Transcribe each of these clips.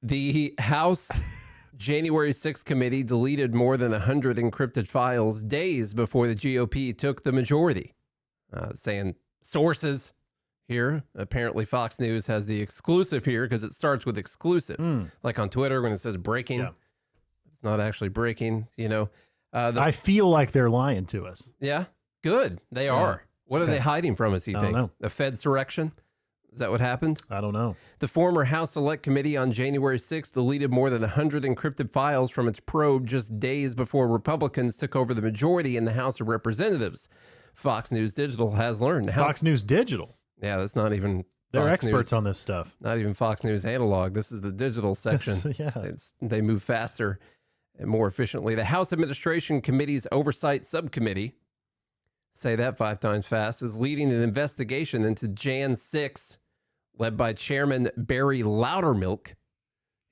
The House January 6th committee deleted more than 100 encrypted files days before the GOP took the majority. Saying sources here. Apparently Fox News has the exclusive here because it starts with exclusive. Like on Twitter when it says breaking. Yeah. It's not actually breaking, you know. I feel like they're lying to us. Yeah, good. They are. What are they hiding from us, you think? I don't know. The Fedsurrection? Is that what happened? I don't know. The former House Select Committee on January 6th deleted more than 100 encrypted files from its probe just days before Republicans took over the majority in the House of Representatives. Fox News Digital has learned. Fox News Digital? Yeah, that's not even... They're experts on this stuff. Not even Fox News Analog. This is the digital section. They move faster and more efficiently. The House Administration Committee's Oversight Subcommittee, say that 5 times fast, is leading an investigation into Jan 6, led by Chairman Barry Loudermilk,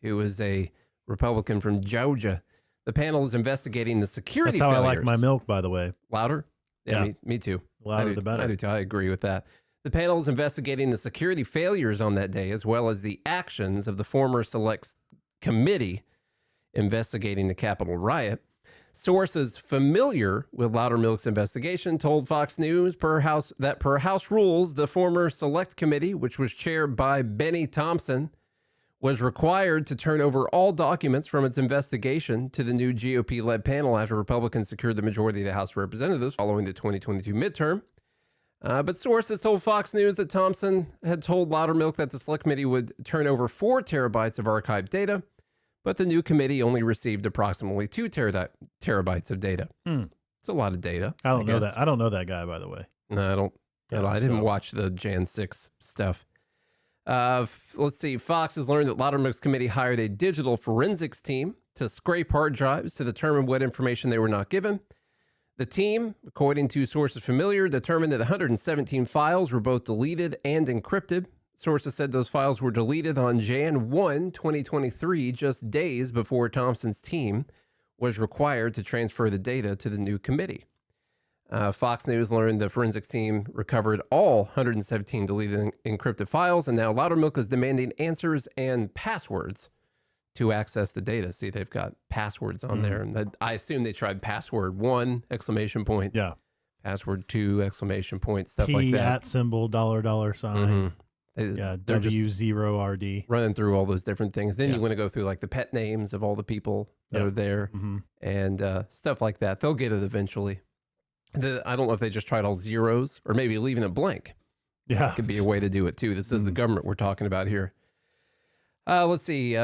who is a Republican from Georgia. The panel is investigating the security failures. That's how I like my milk, by the way. Louder? Yeah. Me too. Louder the better. I do too. I agree with that. The panel is investigating the security failures on that day, as well as the actions of the former Select Committee investigating the Capitol riot. Sources familiar with Loudermilk's investigation told Fox News per House rules, the former Select Committee, which was chaired by Benny Thompson, was required to turn over all documents from its investigation to the new GOP-led panel after Republicans secured the majority of the House of Representatives following the 2022 midterm. But sources told Fox News that Thompson had told Loudermilk that the Select Committee would turn over 4 terabytes of archived data, but the new committee only received approximately 2 terabytes of data. It's a lot of data. I don't know that. I don't know that guy, by the way. No, I don't. I didn't watch the Jan 6 stuff. Let's see. Fox has learned that Loudermilk's committee hired a digital forensics team to scrape hard drives to determine what information they were not given. The team, according to sources familiar, determined that 117 files were both deleted and encrypted. Sources said those files were deleted on Jan 1, 2023, just days before Thompson's team was required to transfer the data to the new committee. Fox News learned the forensics team recovered all 117 deleted encrypted files, and now Loudermilk is demanding answers and passwords to access the data. See, they've got passwords on there, and I assume they tried password 1, exclamation point. Yeah. Password 2, exclamation point, stuff like that. @ symbol, $. Yeah, W0RD. Running through all those different things. Then you want to go through like the pet names of all the people that are there and stuff like that. They'll get it eventually. I don't know if they just tried all zeros or maybe leaving it blank. Yeah. That could be a way to do it too. This is the government we're talking about here. Let's see.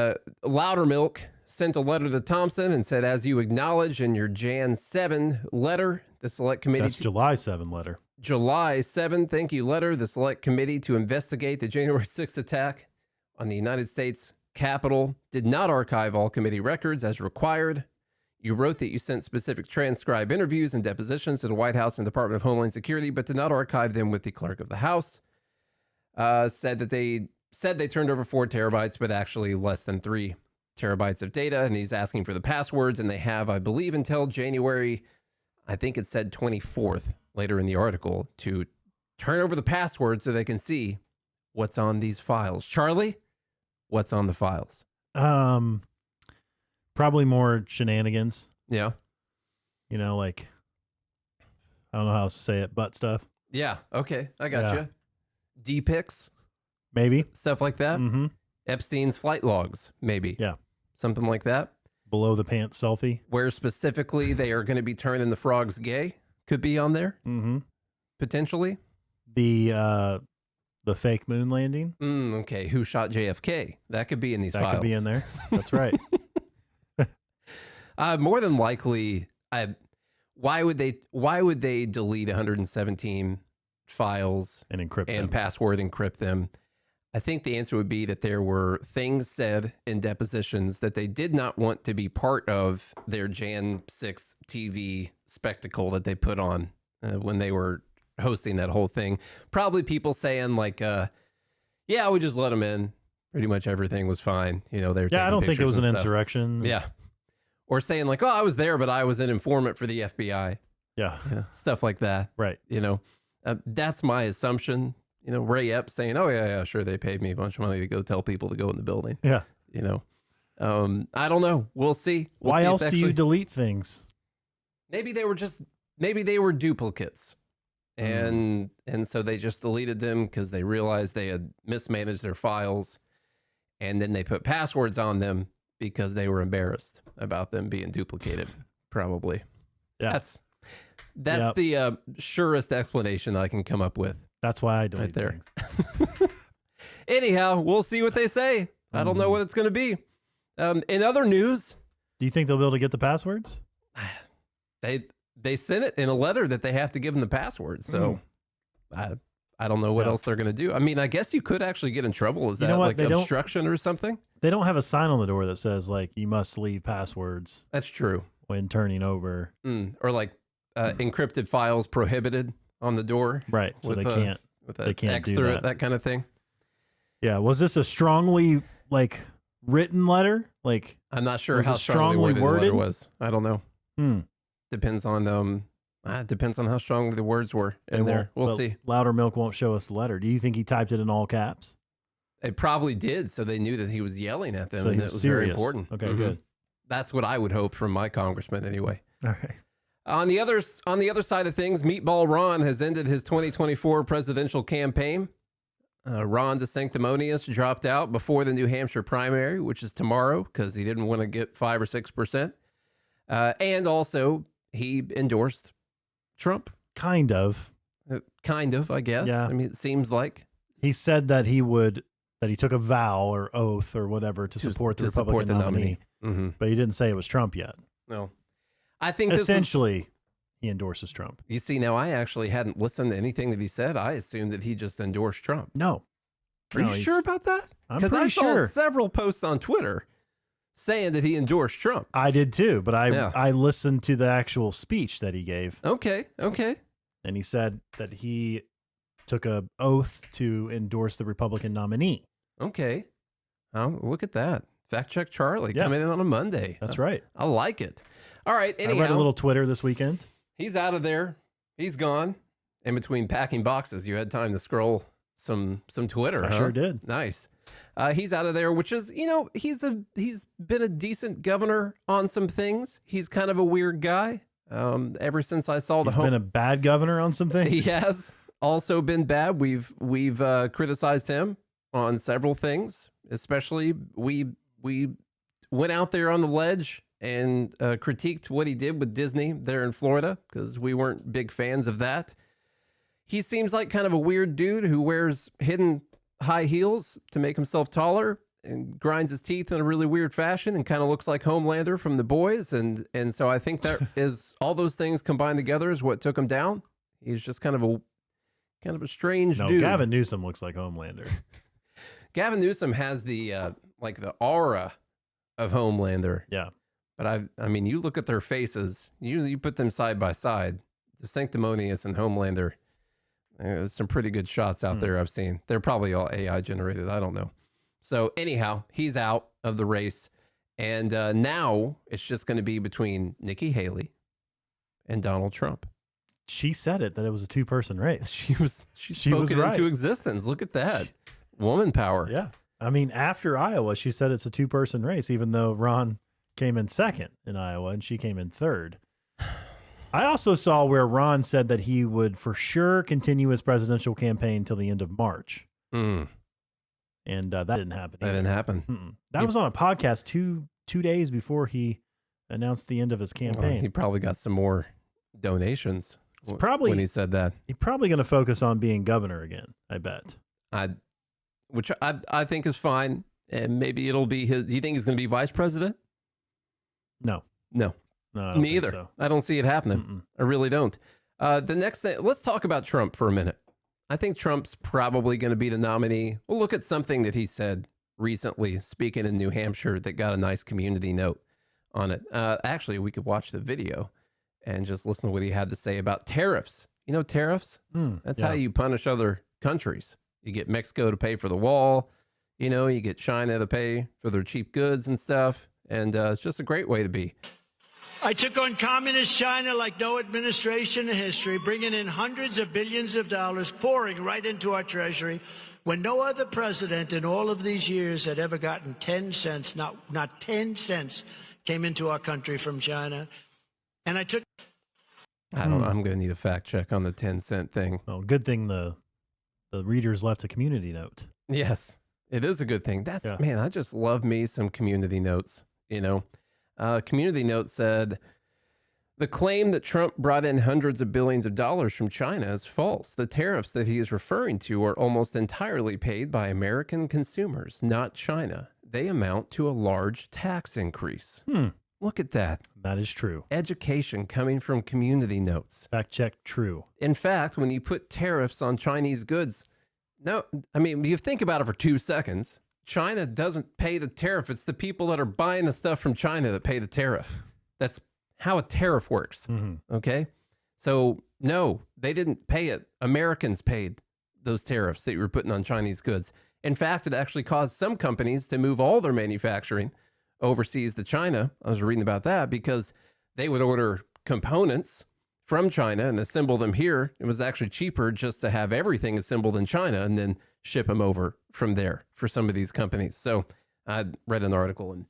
Loudermilk sent a letter to Thompson and said, as you acknowledge in your Jan 7 letter, the Select Committee... That's July 7 letter. July 7, thank you letter, the Select Committee to investigate the January 6th attack on the United States Capitol did not archive all committee records as required. You wrote that you sent specific transcribed interviews and depositions to the White House and Department of Homeland Security, but did not archive them with the clerk of the House. Said they turned over 4 terabytes, but actually less than 3 terabytes of data. And he's asking for the passwords, and they have, I believe, until January, I think it said 24th later in the article, to turn over the password so they can see what's on these files. Charlie, what's on the files? Probably more shenanigans. Yeah. You know, like, I don't know how else to say it, butt stuff. Yeah. Okay. I got you. D-pics. Maybe. Stuff like that. Epstein's flight logs, maybe. Yeah. Something like that. Below the pants selfie. Where specifically they are going to be turning the frogs gay could be on there. Potentially. The fake moon landing. Okay. Who shot JFK? That could be in these files. That could be in there. That's right. More than likely, why would they delete 117 files and encrypt them? Password encrypt them? I think the answer would be that there were things said in depositions that they did not want to be part of their Jan 6 TV spectacle that they put on when they were hosting that whole thing. Probably people saying like, yeah, we just let them in. Pretty much everything was fine. You know, I don't think it was an insurrection. Yeah. Or saying like, oh, I was there, but I was an informant for the FBI. Yeah. Stuff like that. Right. You know, that's my assumption. You know, Ray Epps saying, oh, yeah, sure, they paid me a bunch of money to go tell people to go in the building. Yeah. You know, I don't know. We'll see. Why else do you delete things? Maybe they were duplicates. And so they just deleted them because they realized they had mismanaged their files, and then they put passwords on them because they were embarrassed about them being duplicated. Probably. Yeah. That's the surest explanation I can come up with. That's why I delete there. things. Anyhow, we'll see what they say. I don't know what it's going to be. In other news, do you think they'll be able to get the passwords? They sent it in a letter that they have to give them the password. So I don't know what else they're going to do. I mean, I guess you could actually get in trouble. Is that like obstruction or something? They don't have a sign on the door that says like you must leave passwords. That's true. When turning over. Or like encrypted files prohibited on the door. Right. So they can't X do through that. it, that kind of thing. Yeah. Was this a strongly like written letter? Like I'm not sure how strongly worded the letter was. I don't know. Depends on how strongly the words were in there. We'll see. Loudermilk won't show us the letter. Do you think he typed it in all caps? It probably did, so they knew that he was yelling at them, so and it was very important. Okay, good. That's what I would hope from my congressman, anyway. All right. On the other side of things, Meatball Ron has ended his 2024 presidential campaign. Ron DeSanctimonious dropped out before the New Hampshire primary, which is tomorrow, because he didn't want to get 5 or 6%. And also, he endorsed Trump. Kind of, I guess. Yeah. I mean, it seems like. He said that he took a vow or oath or whatever to support the Republican nominee. But he didn't say it was Trump yet. No. I think essentially he endorses Trump. You see, now I actually hadn't listened to anything that he said. I assumed that he just endorsed Trump. No. Are you sure about that? I'm pretty sure. Because I saw several posts on Twitter saying that he endorsed Trump. I did too, but I listened to the actual speech that he gave. Okay. And he said that he took an oath to endorse the Republican nominee. Okay. Oh, look at that. Fact check Charlie coming in on a Monday. That's right. I like it. All right. Anyhow, I read a little Twitter this weekend. He's out of there. He's gone. In between packing boxes, you had time to scroll some Twitter. I sure did. Nice. He's out of there, which is, he's been a decent governor on some things. He's kind of a weird guy. Ever since I saw he's been a bad governor on some things. He has also been bad. We've criticized him on several things. Especially we went out there on the ledge and critiqued what he did with Disney there in Florida because we weren't big fans of that. He seems like kind of a weird dude who wears hidden high heels to make himself taller and grinds his teeth in a really weird fashion and kind of looks like Homelander from The Boys. And so I think that is all those things combined together is what took him down. He's just kind of a strange dude. Gavin Newsom looks like Homelander. Gavin Newsom has the the aura of Homelander. Yeah. But I mean, you look at their faces, you put them side by side, DeSanctimonious and Homelander. There's some pretty good shots out there I've seen. They're probably all AI generated. I don't know. So anyhow, he's out of the race. And now it's just going to be between Nikki Haley and Donald Trump. She said it, that it was a 2-person race. She spoke it into existence. Look at that. Woman power. Yeah. I mean, after Iowa, she said it's a 2-person race, even though Ron came in second in Iowa and she came in third. I also saw where Ron said that he would for sure continue his presidential campaign till the end of March. And that didn't happen. That didn't happen. That was on a podcast two days before he announced the end of his campaign. He probably got some more donations when he said that. He's probably going to focus on being governor again, I bet. Which I think is fine. And maybe it'll be his. Do you think he's going to be vice president? No. Me either. So. I don't see it happening. I really don't. The next thing, let's talk about Trump for a minute. I think Trump's probably going to be the nominee. We'll look at something that he said recently, speaking in New Hampshire, that got a nice community note on it. Actually, we could watch the video and just listen to what he had to say about tariffs. You know, tariffs? That's how you punish other countries. You get Mexico to pay for the wall. You get China to pay for their cheap goods and stuff. And it's just a great way to be. I took on communist China like no administration in history, bringing in hundreds of billions of dollars, pouring right into our treasury. when no other president in all of these years had ever gotten 10 cents, not 10 cents came into our country from China. And I took... I'm going to need a fact check on the 10-cent thing. Oh, good thing the readers left a community note. Yes, it is a good thing. Man, I just love me some community notes, Community note said, the claim that Trump brought in hundreds of billions of dollars from China is false. The tariffs that he is referring to are almost entirely paid by American consumers, not China. They amount to a large tax increase. Look at that. That is true. Education coming from community notes. Fact check, true. In fact, when you put tariffs on Chinese goods, you think about it for 2 seconds. China doesn't pay the tariff. It's the people that are buying the stuff from China that pay the tariff. That's how a tariff works. Okay? So, no, they didn't pay it. Americans paid those tariffs that you were putting on Chinese goods. In fact, it actually caused some companies to move all their manufacturing overseas to China. I was reading about that because they would order components from China and assemble them here. It was actually cheaper just to have everything assembled in China and then ship them over from there for some of these companies. So I read an article in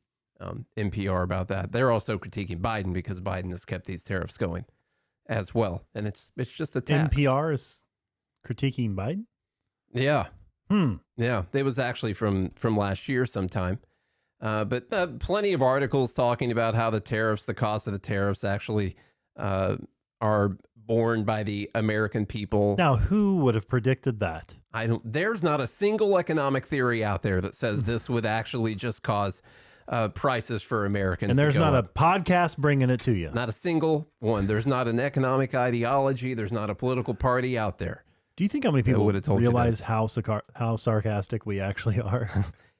NPR about that. They're also critiquing Biden because Biden has kept these tariffs going as well. And it's just a tax. NPR is critiquing Biden? Yeah. Yeah. It was actually from last year sometime. But plenty of articles talking about how the cost of the tariffs actually are borne by the American people. Now, who would have predicted that? There's not a single economic theory out there that says this would actually just cause prices for Americans. And there's not a podcast bringing it to you. Not a single one. There's not an economic ideology. There's not a political party out there. Do you think how many people realize how sarcastic we actually are?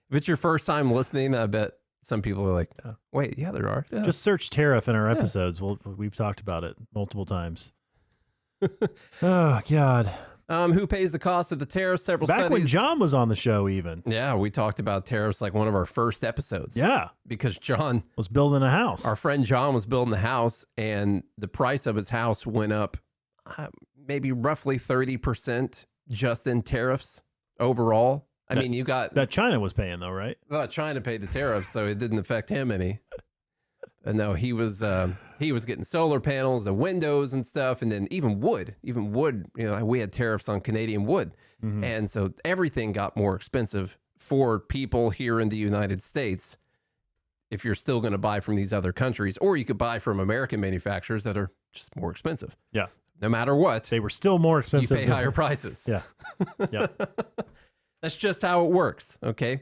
If it's your first time listening, I bet some people are like, wait, yeah, there are. Yeah. Just search tariff in our episodes. We've talked about it multiple times. Oh, God. Who pays the cost of the tariffs? Several Back studies. when John was on the show even. Yeah, we talked about tariffs like one of our first episodes. Yeah. Because John was building a house. Our friend John was building a house, and the price of his house went up maybe roughly 30% just in tariffs overall. I mean, you got... That China was paying, though, right? Well, China paid the tariffs, so it didn't affect him any. And no, he was getting solar panels, the windows and stuff, and then even wood, we had tariffs on Canadian wood. And so everything got more expensive for people here in the United States if you're still going to buy from these other countries, or you could buy from American manufacturers that are just more expensive. Yeah. No matter what. They were still more expensive. You pay higher prices. Yeah. Yeah. That's just how it works, okay?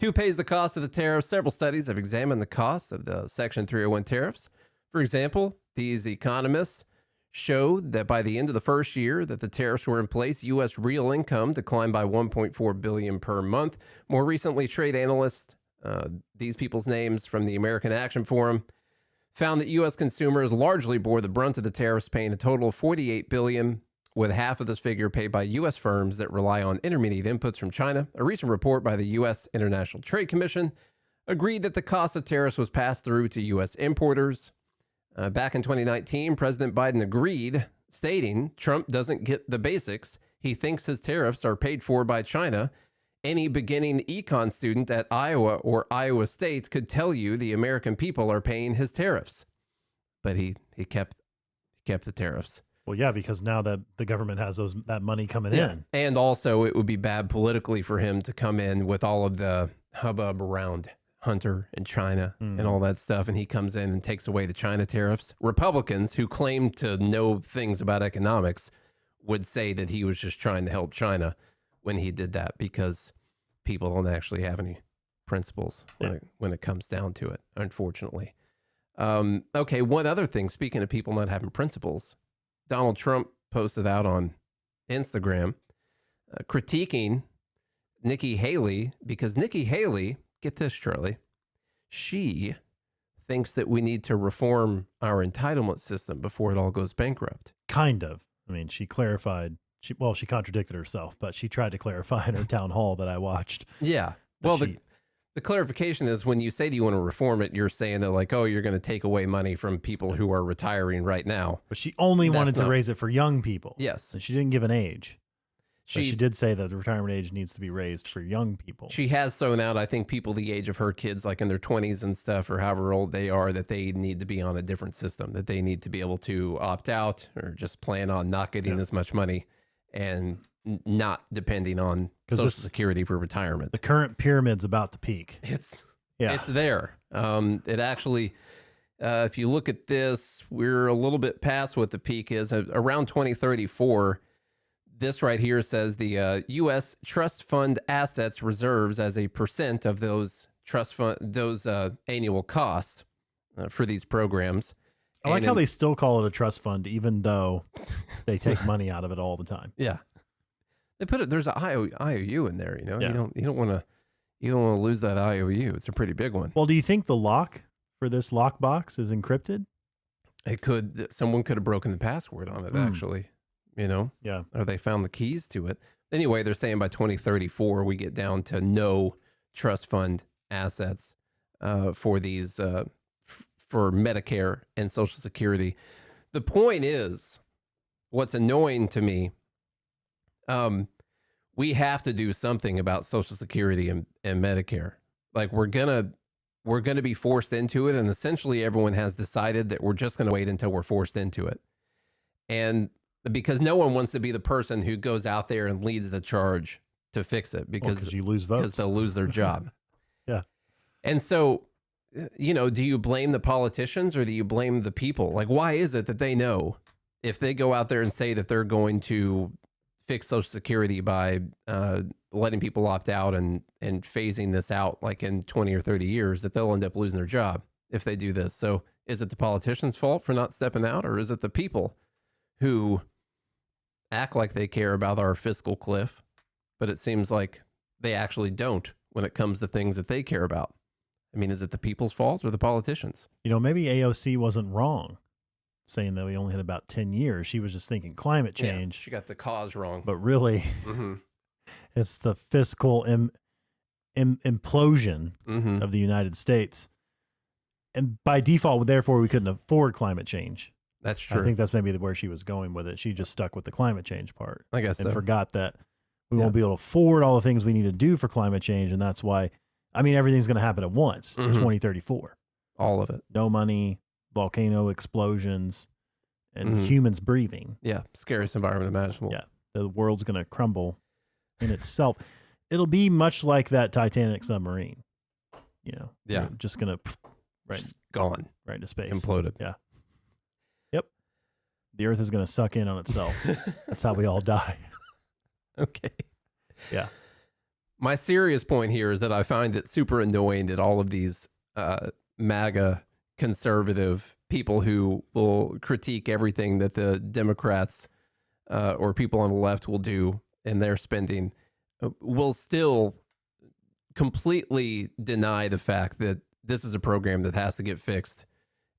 Who pays the cost of the tariffs? Several studies have examined the cost of the Section 301 tariffs. For example, these economists showed that by the end of the first year that the tariffs were in place, U.S. real income declined by $1.4 billion per month. More recently, trade analysts, these people's names from the American Action Forum, found that U.S. consumers largely bore the brunt of the tariffs, paying a total of $48 billion, with half of this figure paid by U.S. firms that rely on intermediate inputs from China. A recent report by the U.S. International Trade Commission agreed that the cost of tariffs was passed through to U.S. importers. Back in 2019, President Biden agreed, stating Trump doesn't get the basics. He thinks his tariffs are paid for by China. Any beginning econ student at Iowa or Iowa State could tell you the American people are paying his tariffs. But he kept the tariffs. Well, yeah, because now that the government has that money coming in. And also it would be bad politically for him to come in with all of the hubbub around Hunter and China and all that stuff. And he comes in and takes away the China tariffs. Republicans who claim to know things about economics would say that he was just trying to help China when he did that, because people don't actually have any principles when it comes down to it, unfortunately. Okay, one other thing, speaking of people not having principles, Donald Trump posted out on Instagram critiquing Nikki Haley, because Nikki Haley, get this, Charlie, she thinks that we need to reform our entitlement system before it all goes bankrupt. Kind of. I mean, she clarified. She contradicted herself, but she tried to clarify in her town hall that I watched. Yeah. Well, the clarification is, when you say, do you want to reform it, you're saying that, like, oh, you're going to take away money from people who are retiring right now. But she only wanted to raise it for young people. Yes. And she didn't give an age. She did say that the retirement age needs to be raised for young people. She has thrown out, I think, people the age of her kids, like in their 20s and stuff, or however old they are, that they need to be on a different system, that they need to be able to opt out or just plan on not getting as much money and not depending on Social Security for retirement. The current pyramid's about to peak. It's there. It actually, if you look at this, we're a little bit past what the peak is. Around 2034, this right here says the U.S. trust fund assets reserves as a percent of those trust fund, those annual costs for these programs. I like how they still call it a trust fund, even though they take money out of it all the time. Yeah. They put it, there's an IOU in there, you know, Yeah. you don't want to lose that IOU. It's a pretty big one. Well, do you think the lock for this lockbox is encrypted? Someone could have broken the password on it, actually, you know? Yeah. Or they found the keys to it. Anyway, they're saying by 2034, we get down to no trust fund assets for these, for Medicare and Social Security. The point is, what's annoying to me, we have to do something about Social Security and Medicare. Like we're gonna be forced into it, and essentially everyone has decided that we're just gonna wait until we're forced into it. And because no one wants to be the person who goes out there and leads the charge to fix it, because you lose votes, because they'll lose their job. Yeah. And so, you know, do you blame the politicians or do you blame the people? Like, why is it that they know if they go out there and say that they're going to fix Social Security by letting people opt out and phasing this out like in 20 or 30 years, that they'll end up losing their job if they do this? So is it the politicians' fault for not stepping out, or is it the people who act like they care about our fiscal cliff, but it seems like they actually don't when it comes to things that they care about? I mean, is it the people's fault or the politicians? You know, maybe AOC wasn't wrong saying that we only had about 10 years. She was just thinking climate change. Yeah, she got the cause wrong. But really, it's the fiscal implosion of the United States. And by default, therefore, we couldn't afford climate change. That's true. I think that's maybe where she was going with it. She just stuck with the climate change part. I guess and so. forgot that we won't be able to afford all the things we need to do for climate change. And that's why, I mean, everything's going to happen at once in 2034. All of it. No money, volcano explosions, and humans breathing. Yeah. Scariest environment imaginable. Yeah. The world's going to crumble in itself. It'll be much like that Titanic submarine. You know, yeah. Just going to, just gone. Right into space. Imploded. Yeah. Yep. The earth is going to suck in on itself. That's how we all die. Okay. Yeah. My serious point here is that I find it super annoying that all of these MAGA conservative people who will critique everything that the Democrats or people on the left will do in their spending will still completely deny the fact that this is a program that has to get fixed.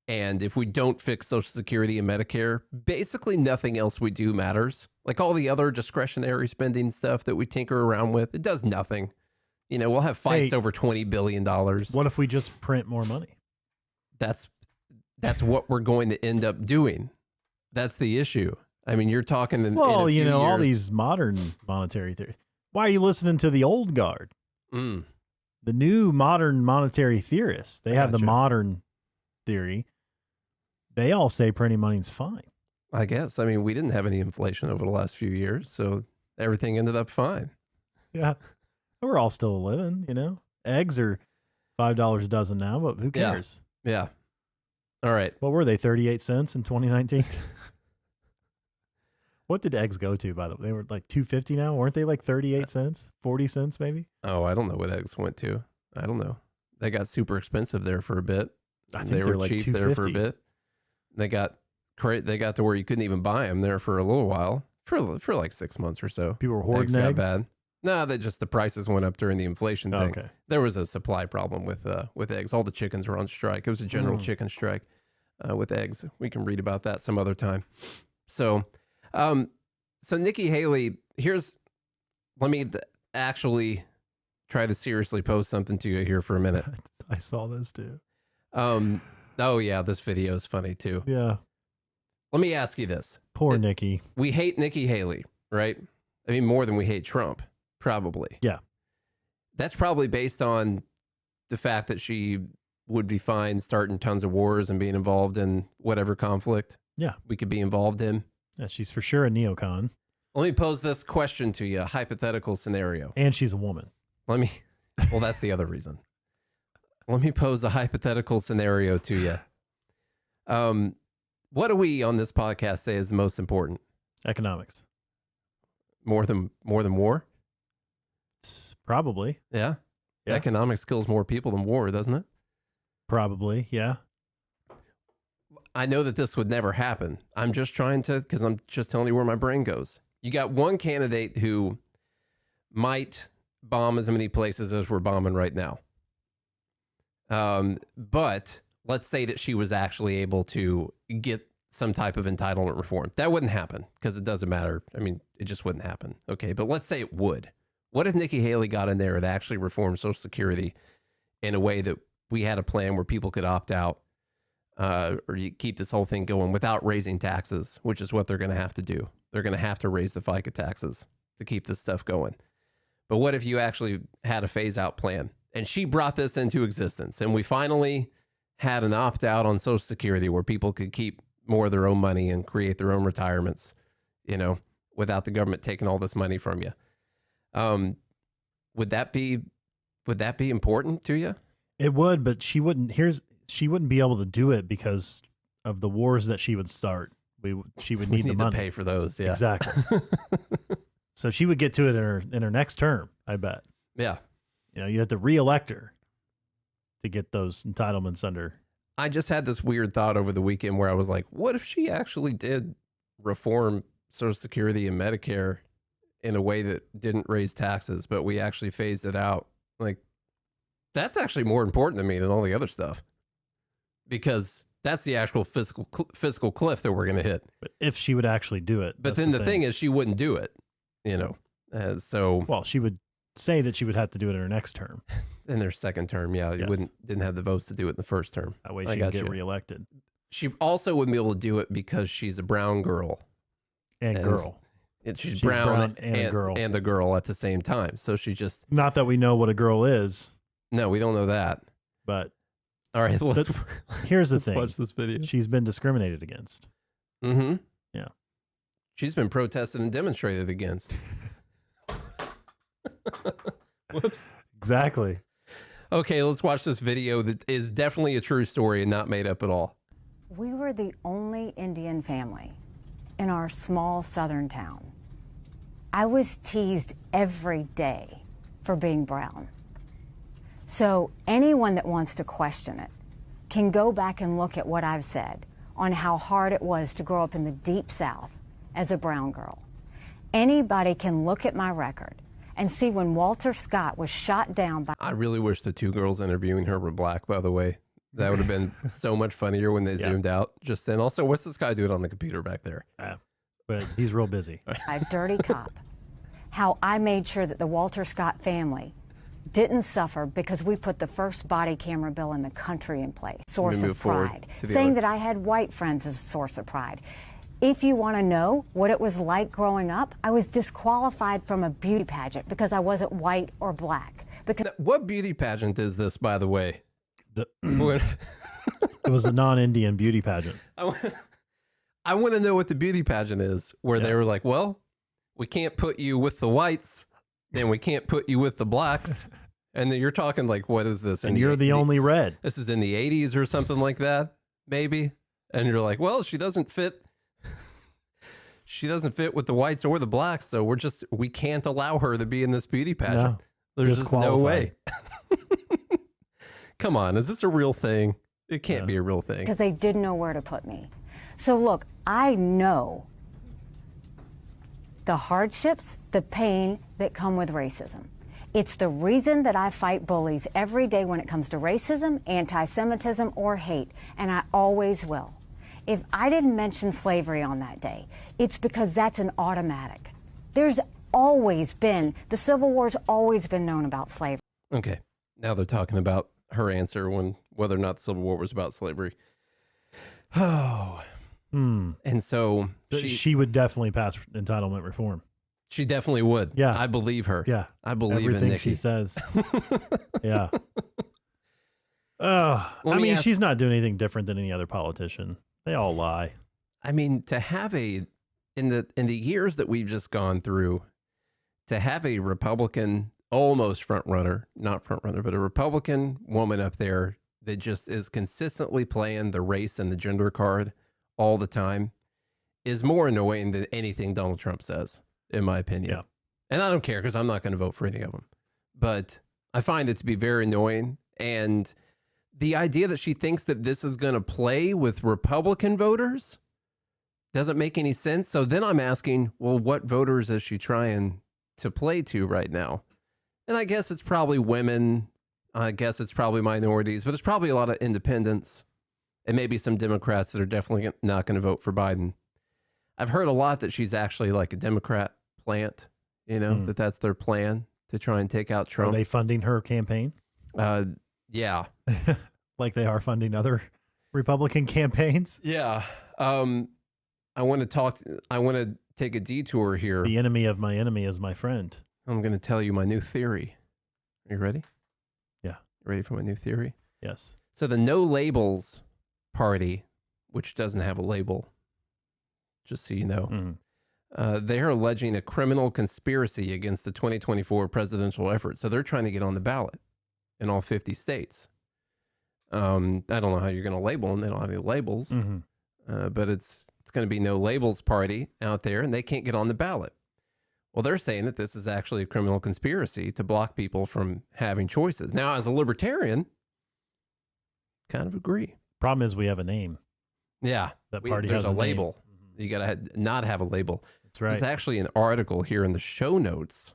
And if we don't fix Social Security and Medicare, basically nothing else we do matters. Like all the other discretionary spending stuff that we tinker around with, it does nothing. You know, we'll have fights over $20 billion. What if we just print more money? That's what we're going to end up doing. That's the issue. I mean, you're talking in a few all years. these modern monetary theory. Why are you listening to the old guard? The new modern monetary theorists, they have the modern theory. They all say printing money's fine. I guess. I mean, we didn't have any inflation over the last few years, so everything ended up fine. Yeah. We're all still living, you know. Eggs are $5 a dozen now, but who cares? Yeah. All right. What were they, 38 cents in 2019? What did eggs go to, by the way? They were like $2.50 now? Weren't they like 38 cents? 40 cents maybe? Oh, I don't know what eggs went to. I don't know. They got super expensive there for a bit. I think they were like cheap there for a bit. They got to where you couldn't even buy them there for a little while, for like 6 months or so. People were hoarding eggs. eggs? Got bad. No, the prices went up during the inflation thing. Okay. There was a supply problem with eggs. All the chickens were on strike. It was a general chicken strike with eggs. We can read about that some other time. So Nikki Haley, let me actually try to seriously pose something to you here for a minute. I saw this too. Oh yeah, this video is funny too. Yeah. Let me ask you this. Poor Nikki. We hate Nikki Haley, right? I mean, more than we hate Trump, probably. Yeah. That's probably based on the fact that she would be fine starting tons of wars and being involved in whatever conflict we could be involved in. Yeah, she's for sure a neocon. Let me pose this question to you, a hypothetical scenario. And she's a woman. Well, that's the other reason. Let me pose a hypothetical scenario to you. What do we on this podcast say is the most important? Economics. More than war? Probably. Yeah. Yeah. Economics kills more people than war, doesn't it? Probably, yeah. I know that this would never happen. I'm just trying to, because I'm just telling you where my brain goes. You got one candidate who might bomb as many places as we're bombing right now. But let's say that she was actually able to get some type of entitlement reform. That wouldn't happen because it doesn't matter. I mean, it just wouldn't happen. Okay, but let's say it would. What if Nikki Haley got in there and actually reformed Social Security in a way that we had a plan where people could opt out or you keep this whole thing going without raising taxes, which is what they're going to have to do. They're going to have to raise the FICA taxes to keep this stuff going. But what if you actually had a phase out plan and she brought this into existence and we finally had an opt out on Social Security where people could keep more of their own money and create their own retirements, you know, without the government taking all this money from you. Would that be important to you? It would, but she wouldn't be able to do it because of the wars that she would start. She would need the money to pay for those. Yeah, exactly. So she would get to it in her next term, I bet. Yeah. You know, you have to reelect her to get those entitlements under. I just had this weird thought over the weekend where I was like, what if she actually did reform Social Security and Medicare in a way that didn't raise taxes, but we actually phased it out? Like, that's actually more important to me than all the other stuff, because that's the actual fiscal cliff that we're going to hit. But if she would actually do it. But then the thing is, she wouldn't do it, you know. Well, she would say that she would have to do it in her next term. In their second term, yeah. You didn't have the votes to do it in the first term. That way she could get reelected. She also wouldn't be able to do it because she's a brown girl. And girl. She's brown and a girl. And a girl at the same time. So she just... Not that we know what a girl is. No, we don't know that. But... All right, here's the thing. Watch this video. She's been discriminated against. Mm-hmm. Yeah. She's been protested and demonstrated against. Whoops. Exactly. Okay, let's watch this video that is definitely a true story and not made up at all. We were the only Indian family in our small southern town. I was teased every day for being brown. So anyone that wants to question it can go back and look at what I've said on how hard it was to grow up in the deep South as a brown girl. Anybody can look at my record and see when Walter Scott was shot down by... I really wish the two girls interviewing her were black, by the way. That would have been so much funnier when they zoomed out just then. Also, what's this guy doing on the computer back there? But he's real busy. A dirty cop. How I made sure that the Walter Scott family didn't suffer because we put the first body camera bill in the country in place. Source of pride. Saying that I had white friends as a source of pride. If you want to know what it was like growing up, I was disqualified from a beauty pageant because I wasn't white or black. Because now, what beauty pageant is this, by the way? It was a non-Indian beauty pageant. I want to know what the beauty pageant is, where they were like, well, we can't put you with the whites, and we can't put you with the blacks. And then you're talking like, what is this? And you're the only red. This is in the 80s or something like that, maybe. And you're like, well, she doesn't fit. She doesn't fit with the whites or the blacks, so we can't allow her to be in this beauty pageant. No, there's just no way. Come on, is this a real thing? It can't be a real thing. Because they didn't know where to put me. So look, I know the hardships, the pain that come with racism. It's the reason that I fight bullies every day when it comes to racism, anti-Semitism, or hate, and I always will. If I didn't mention slavery on that day, it's because that's an automatic. There's always been, the Civil War's always been known about slavery. Okay, now they're talking about her answer when whether or not the Civil War was about slavery. Oh. And so she would definitely pass entitlement reform. She definitely would. Yeah. I believe her. Yeah. I believe Everything in Nikki. she says. Yeah. I Let me mean, ask- she's not doing anything different than any other politician. They all lie. I mean, to have in the years that we've just gone through, to have a Republican almost front runner, not front runner, but a Republican woman up there that just is consistently playing the race and the gender card all the time is more annoying than anything Donald Trump says, in my opinion. Yeah. And I don't care because I'm not going to vote for any of them. But I find it to be very annoying. And the idea that she thinks that this is going to play with Republican voters doesn't make any sense. So then I'm asking, well, what voters is she trying to play to right now? And I guess it's probably women. I guess it's probably minorities, but it's probably a lot of independents and maybe some Democrats that are definitely not going to vote for Biden. I've heard a lot that she's actually like a Democrat plant, that that's their plan to try and take out Trump. Are they funding her campaign? Yeah. Like they are funding other Republican campaigns? Yeah. I want to take a detour here. The enemy of my enemy is my friend. I'm going to tell you my new theory. Are you ready? Yeah. Ready for my new theory? Yes. So the No Labels Party, which doesn't have a label, just so you know, they're alleging a criminal conspiracy against the 2024 presidential effort. So they're trying to get on the ballot in all 50 states. I don't know how you're going to label them. They don't have any labels, but it's going to be No Labels Party out there, and they can't get on the ballot. Well, they're saying that this is actually a criminal conspiracy to block people from having choices. Now, as a libertarian, kind of agree. Problem is we have a name. Yeah. That party there's has a a label. You got to not have a label. That's right. There's actually an article here in the show notes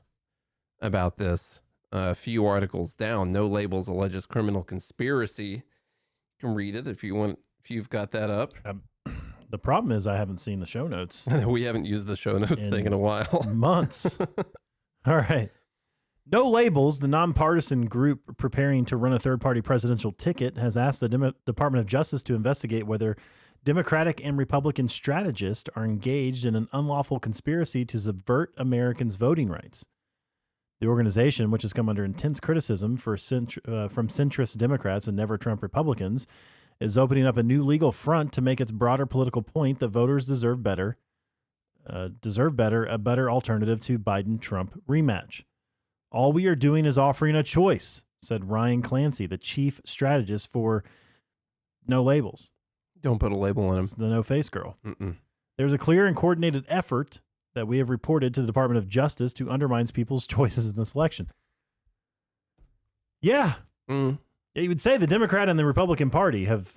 about this. A few articles down. No Labels alleges criminal conspiracy. You can read it if you want. If you've got that up. The problem is I haven't seen the show notes. We haven't used the show notes thing in a while. Months. All right. No Labels, the nonpartisan group preparing to run a third-party presidential ticket, has asked the Department of Justice to investigate whether Democratic and Republican strategists are engaged in an unlawful conspiracy to subvert Americans' voting rights. The organization, which has come under intense criticism from centrist Democrats and never Trump Republicans, is opening up a new legal front to make its broader political point that voters deserve better, a better alternative to Biden-Trump rematch. All we are doing is offering a choice, said Ryan Clancy, the chief strategist for No Labels. Don't put a label on him. It's the No Face Girl. Mm-mm. There's a clear and coordinated effort that we have reported to the Department of Justice to undermine people's choices in this election. Yeah. Mm. You would say the Democrat and the Republican Party have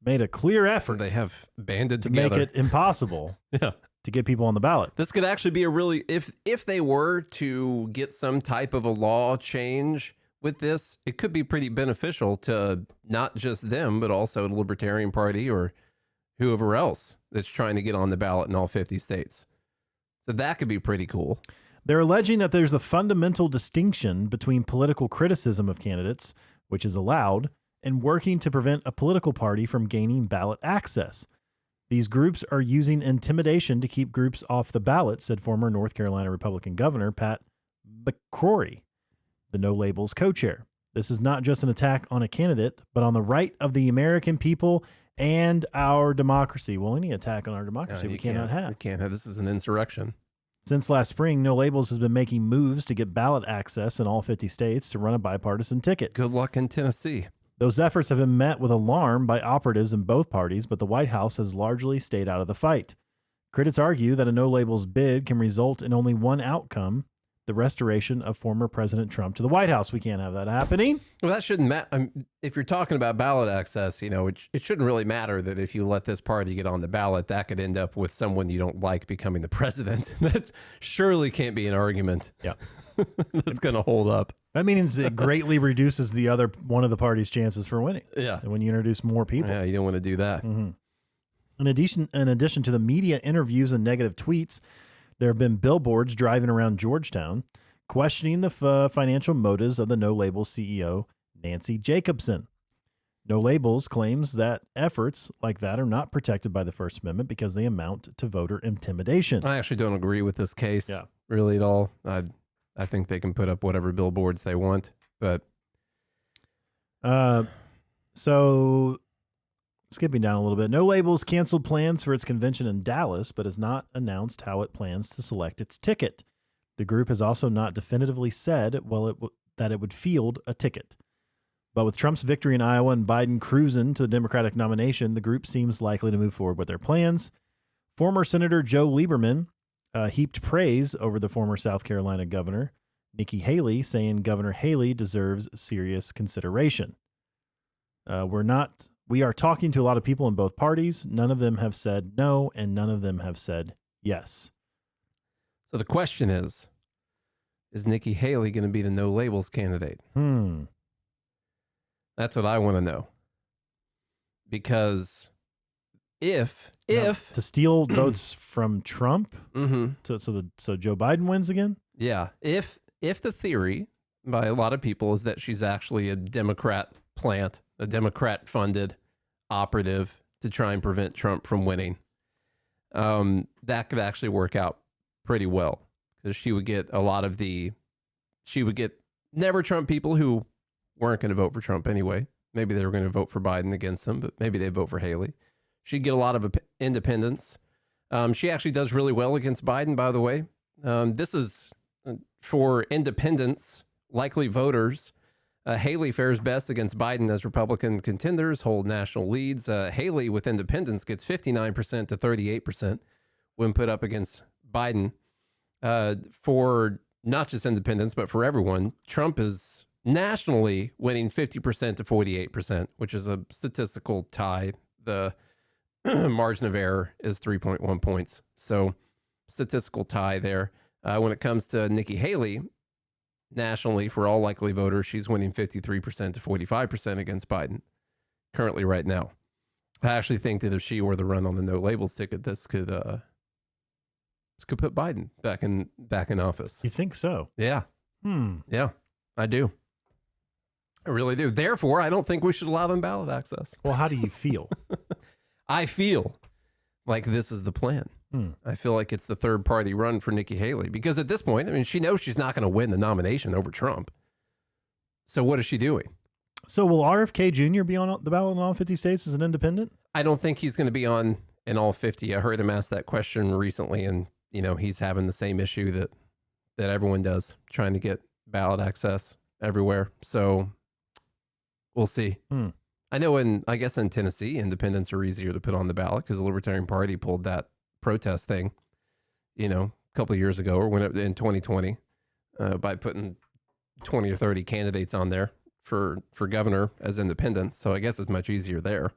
made a clear effort. They have banded to together. make it impossible to get people on the ballot. This could actually be a really, if they were to get some type of a law change with this, it could be pretty beneficial to not just them, but also the Libertarian Party or whoever else that's trying to get on the ballot in all 50 states. So that could be pretty cool. They're alleging that there's a fundamental distinction between political criticism of candidates, which is allowed, and working to prevent a political party from gaining ballot access. These groups are using intimidation to keep groups off the ballot, said former North Carolina Republican Governor Pat McCrory, the No Labels co-chair. This is not just an attack on a candidate, but on the right of the American people and our democracy. Well, any attack on our democracy we cannot have. We can't have. This is an insurrection. Since last spring, No Labels has been making moves to get ballot access in all 50 states to run a bipartisan ticket. Good luck in Tennessee. Those efforts have been met with alarm by operatives in both parties, but the White House has largely stayed out of the fight. Critics argue that a No Labels bid can result in only one outcome, the restoration of former President Trump to the White House. We can't have that happening. Well, that shouldn't matter. If you're talking about ballot access, it shouldn't really matter that if you let this party get on the ballot, that could end up with someone you don't like becoming the president. That surely can't be an argument. Yeah. That's going to hold up. That means it greatly reduces the other one of the party's chances for winning. Yeah. And when you introduce more people. Yeah, you don't want to do that. Mm-hmm. In addition to the media interviews and negative tweets, there have been billboards driving around Georgetown questioning the financial motives of the No Labels CEO, Nancy Jacobson. No Labels claims that efforts like that are not protected by the First Amendment because they amount to voter intimidation. I actually don't agree with this case. Yeah. really at all. I think they can put up whatever billboards they want, but so skipping down a little bit, No Labels canceled plans for its convention in Dallas, but has not announced how it plans to select its ticket. The group has also not definitively said that it would field a ticket. But with Trump's victory in Iowa and Biden cruising to the Democratic nomination, the group seems likely to move forward with their plans. Former Senator Joe Lieberman heaped praise over the former South Carolina governor, Nikki Haley, saying Governor Haley deserves serious consideration. We are talking to a lot of people in both parties. None of them have said no, and none of them have said yes. So the question is Nikki Haley going to be the No Labels candidate? That's what I want to know. Because if to steal votes from Trump, so Joe Biden wins again? Yeah. If the theory by a lot of people is that she's actually a Democrat plant, a Democrat-funded operative to try and prevent Trump from winning, that could actually work out pretty well, because she would get never Trump people who weren't going to vote for Trump anyway. Maybe they were going to vote for Biden against him, but maybe they vote for Haley. She'd get a lot of independents. She actually does really well against Biden, by the way. This is for independents, likely voters. Haley fares best against Biden as Republican contenders hold national leads. Haley with independents gets 59% to 38% when put up against Biden. For not just independents, but for everyone, Trump is nationally winning 50% to 48%, which is a statistical tie. The margin of error is 3.1 points. So statistical tie there. When it comes to Nikki Haley, nationally, for all likely voters, she's winning 53% to 45% against Biden currently right now. I actually think that if she were the run on the No Labels ticket, this could put Biden back in office. You think so? Yeah. Yeah, I do. I really do. Therefore, I don't think we should allow them ballot access. Well, how do you feel? I feel like this is the plan. I feel like it's the third party run for Nikki Haley, because at this point, I mean, she knows she's not going to win the nomination over Trump. So what is she doing? So will RFK Jr. be on the ballot in all 50 states as an independent? I don't think he's going to be on in all 50. I heard him ask that question recently, and he's having the same issue that everyone does, trying to get ballot access everywhere. So we'll see. I know I guess in Tennessee, independents are easier to put on the ballot because the Libertarian Party pulled that protest thing, a couple of years ago, or in 2020, by putting 20 or 30 candidates on there for governor as independents. So I guess it's much easier there,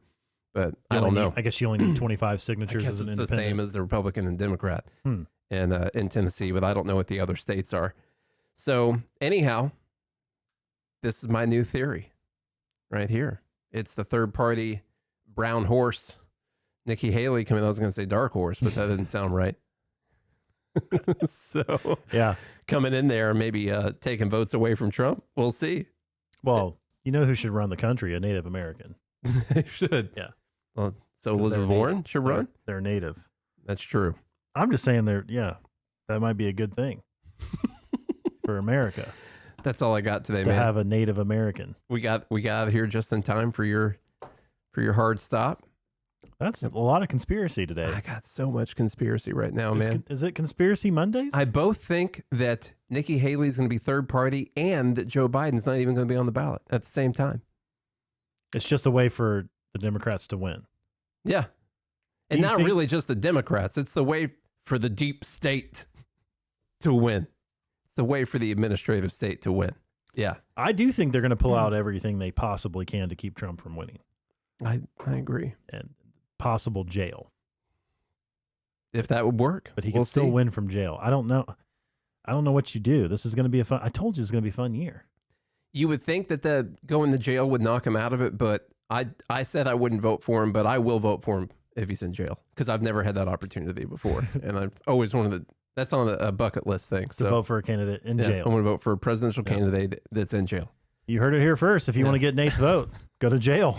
but I don't know. I guess you only need 25 signatures as an independent. It's the same as the Republican and Democrat in Tennessee, but I don't know what the other states are. So anyhow, this is my new theory right here. It's the third party brown horse, Nikki Haley coming. I was going to say dark horse, but that didn't sound right. So yeah, coming in there, maybe taking votes away from Trump. We'll see. Well, you know who should run the country? A Native American. They should. Yeah. Well, so Elizabeth Warren should run? They're native. That's true. I'm just saying that might be a good thing for America. That's all I got today, to man. Have a Native American. We got out of here just in time for your hard stop. That's a lot of conspiracy today. I got so much conspiracy right now, man. Is it Conspiracy Mondays? I both think that Nikki Haley's going to be third party and that Joe Biden's not even going to be on the ballot at the same time. It's just a way for the Democrats to win. Yeah. And not really just the Democrats. It's the way for the deep state to win. It's the way for the administrative state to win. Yeah. I do think they're going to pull out everything they possibly can to keep Trump from winning. I agree. And possible jail. If that would work. But he can still win from jail. I don't know what you do. This is going to be I told you it's going to be a fun year. You would think that the going to jail would knock him out of it, but I said I wouldn't vote for him, but I will vote for him if he's in jail, because I've never had that opportunity before. And I've always wanted that's on a bucket list thing. So vote for a candidate in jail. I'm going to vote for a presidential candidate that's in jail. You heard it here first. If you want to get Nate's vote, go to jail.